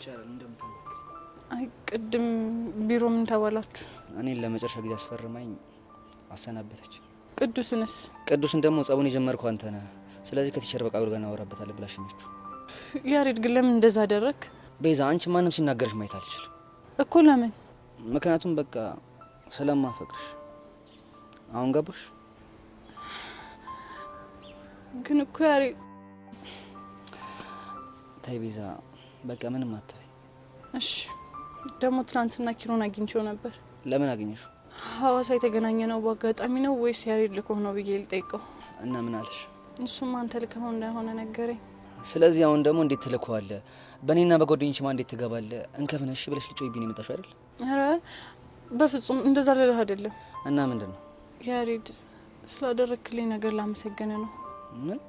ይቻላል እንደምታውቁ አይ ቅድም ቢሮ ምን ተባላችሁ እኔን ለመጨረሻ ጊዜ አስፈርማኝ አሰናበተች ቅዱስን ደግሞ ጸቡን የጀመርከው አንተ ነህ ስለዚህ ከቲቸር በቃ አውርገና አወራበታል ብላሽነች ያሬድ ግን ለምን እንደዛ አደረክ ቤዛ አንቺ ማንንም ሲናገርሽ ማየት አልችልም እኮ ለምን ምክንያቱም በቃ ስለማፈቅርሽ አሁን ገባሽ ግን እኮ ያሬድ ታይ ቤዛ በቃ ምንም አትበይ እሺ ደግሞ ትናንትና ኪሮን አግኝቼው ነበር ለምን አገኘሽው ሐዋሳ የተገናኘ ነው በአጋጣሚ ነው ወይስ ያሬድ ልኮህ ነው ብዬ ልጠይቀው እና ምን አለሽ እሱም አንተ ልከው እንደሆነ ነገረኝ ስለዚህ አሁን ደግሞ እንዴት ትልከዋለ በእኔና በጓደኞቼ ማን እንዴት ትገባለ እንከፍነሽ ብለሽ ልጮይብኝ የመጣሽው አይደል አረ በፍጹም እንደዛ ልልህ አይደለም እና ምንድነው ያሬድ ስላደረክልኝ ነገር ላመሰግነ ነው ምን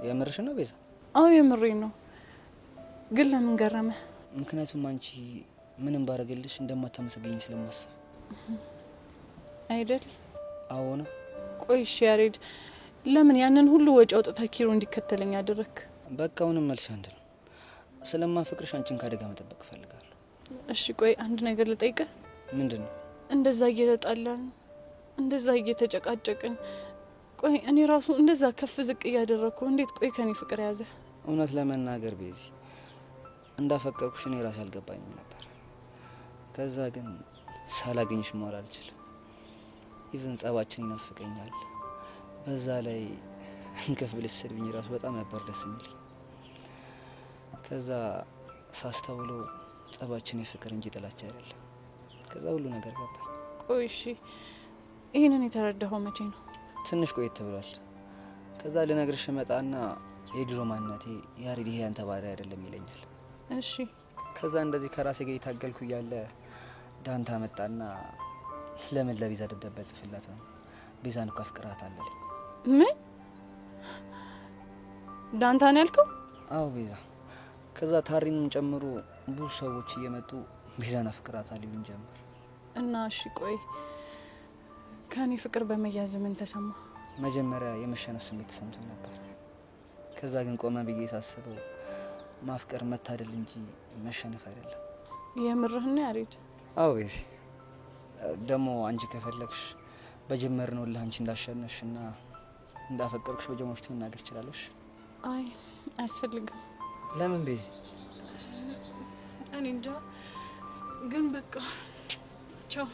የምርሽ ነው ቤዛ አው የምሬን ነው ግን ለምን ገረመ ምክንያቱም አንቺ ምንም ባረገልሽ እንደማታመሰግኝ ስለማስብ አይደል አዎ ነው ቆይሽ ያሬድ ለምን ያንን ሁሉ ወጪ አውጥታ ኪሮ እንዲከተለኝ አደረክ በቃ አሁንም መልስ አንድ ነው ስለማፈቅርሽ አንቺን ካደጋ መጠበቅ ፈልጋለሁ እሺ ቆይ አንድ ነገር ልጠይቅ ምንድነው እንደዛ እየተጣላን እንደዛ እየተጨቃጨቅን ቆይ እኔ ራሱ እንደዛ ከፍ ዝቅ ያደረኩ እንዴት ቆይ ከኔ ፍቅር ያዘ እውነት ለመናገር ቤዚ እንዳፈቀርኩሽ እኔ ራሴ አልገባኝም ነበር ከዛ ግን ሳላገኝሽ ማውራት አልችልም ኢቭን ጸባችን ይናፍቀኛል በዛ ላይ እንከፍልሽ ስልብኝ ራሱ በጣም ነበር ደስ የሚል ከዛ ሳስተውለው ጸባችን የፍቅር እንጂ ጥላቻ አይደለም ከዛ ሁሉ ነገር ገባኝ ቆይ እሺ ይሄንን የተረዳኸው መቼ ነው ትንሽ ቆይት ብሏል ከዛ ለነገርሽ መጣና የድሮ ማንነቴ ያሬድ ይሄ አንተ ባሪ አይደለም ይለኛል እሺ ከዛ እንደዚህ ከራሴ ጋር ይታገልኩ ያለ ዳንታ መጣና ለምን ለቤዛ ደብዳቤ ጽፍላት ነው ቤዛን እኮ አፍቅራታለሁ ምን ዳንታ ነው ያልከው አው ቤዛ ከዛ ታሪንም ጨምሮ ብዙ ሰዎች እየመጡ ቤዛን አፍቅራታለሁ ይሉን ጀመር እና እሺ ቆይ ከኔ ፍቅር በመያዝ ምን ተሰማ መጀመሪያ የመሸነፍ ስሜት ተሰምቶኝ ነበር ከዛ ግን ቆመ ብዬ ሳስበው ማፍቀር መታደል እንጂ መሸነፍ አይደለም የምርህ ነው ያሬድ አው ቤዚ ደሞ አንቺ ከፈለግሽ በጀመርነው ለአንቺ እንዳሸነፍሽና እንዳፈቀርኩሽ በጀመው ፊት መናገር ይችላልሽ አይ አስፈልግም ለምን ቤዚ እኔ እንጃ ግን በቃ ቻው